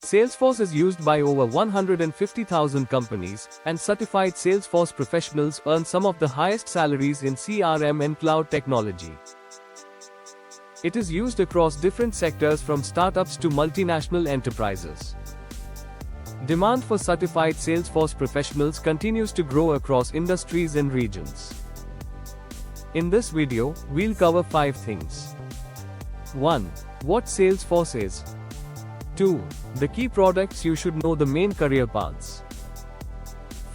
Salesforce is used by over 150,000 companies, and certified Salesforce professionals earn some of the highest salaries in CRM and cloud technology. It is used across different sectors from startups to multinational enterprises. Demand for certified Salesforce professionals continues to grow across industries and regions. In this video, we'll cover 5 things. 1. What Salesforce is. 2. The key products you should know, the main career paths.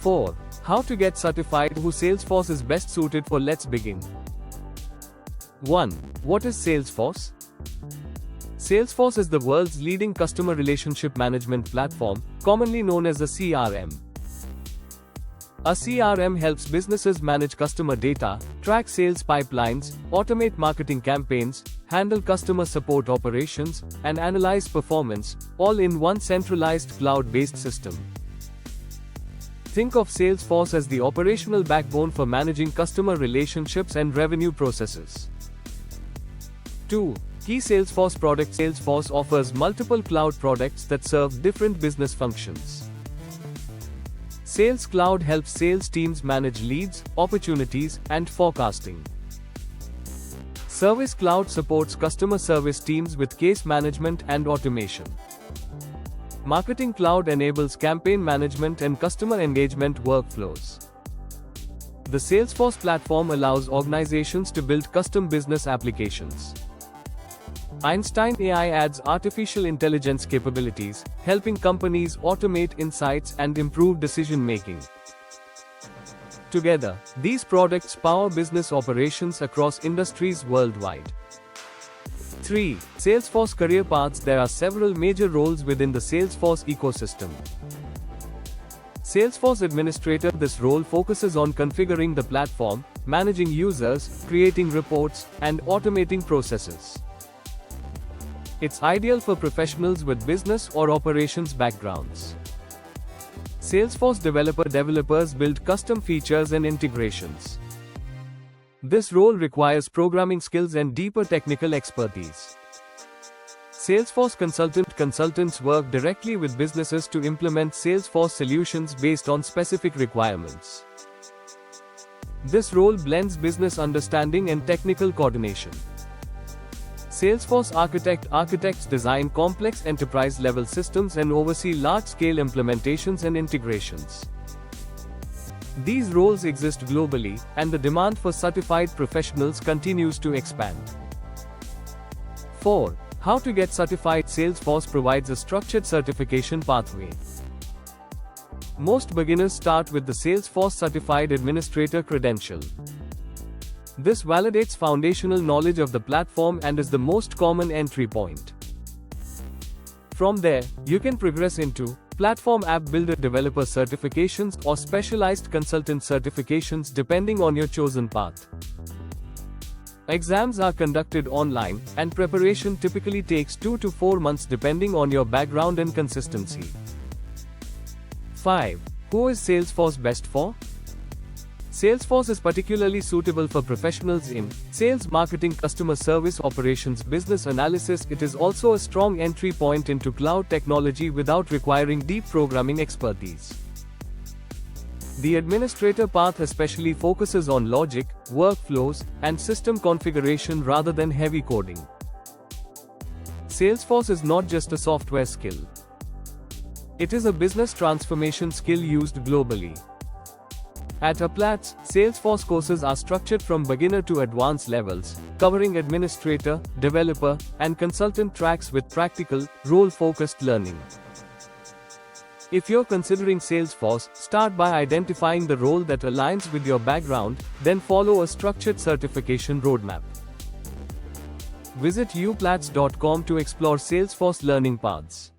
4. How to get certified, who Salesforce is best suited for. Let's begin. 1. What is Salesforce? Salesforce is the world's leading customer relationship management platform, commonly known as a CRM. A CRM helps businesses manage customer data, track sales pipelines, automate marketing campaigns, handle customer support operations, and analyze performance, all in one centralized cloud-based system. Think of Salesforce as the operational backbone for managing customer relationships and revenue processes. 2. Key Salesforce products. Salesforce offers multiple cloud products that serve different business functions. Sales Cloud helps sales teams manage leads, opportunities, and forecasting. Service Cloud supports customer service teams with case management and automation. Marketing Cloud enables campaign management and customer engagement workflows. The Salesforce platform allows organizations to build custom business applications. Einstein AI adds artificial intelligence capabilities, helping companies automate insights and improve decision-making. Together, these products power business operations across industries worldwide. 3. Salesforce career paths. There are several major roles within the Salesforce ecosystem. Salesforce Administrator. This role focuses on configuring the platform, managing users, creating reports, and automating processes. It's ideal for professionals with business or operations backgrounds. Salesforce Developer. Developers build custom features and integrations. This role requires programming skills and deeper technical expertise. Salesforce Consultant. Consultants work directly with businesses to implement Salesforce solutions based on specific requirements. This role blends business understanding and technical coordination. Salesforce Architect. Architects design complex enterprise-level systems and oversee large-scale implementations and integrations. These roles exist globally, and the demand for certified professionals continues to expand. 4. How to get certified. Salesforce provides a structured certification pathway. Most beginners start with the Salesforce Certified Administrator credential. This validates foundational knowledge of the platform and is the most common entry point. From there, you can progress into Platform App Builder Developer certifications or Specialized Consultant certifications depending on your chosen path. Exams are conducted online, and preparation typically takes 2 to 4 months depending on your background and consistency. 5. Who is Salesforce best for? Salesforce is particularly suitable for professionals in sales, marketing, customer service, operations, business analysis. It is also a strong entry point into cloud technology without requiring deep programming expertise. The administrator path especially focuses on logic, workflows, and system configuration rather than heavy coding. Salesforce is not just a software skill. It is a business transformation skill used globally. At Uplatz, Salesforce courses are structured from beginner to advanced levels, covering administrator, developer, and consultant tracks with practical, role-focused learning. If you're considering Salesforce, start by identifying the role that aligns with your background, then follow a structured certification roadmap. Visit uplatz.com to explore Salesforce learning paths.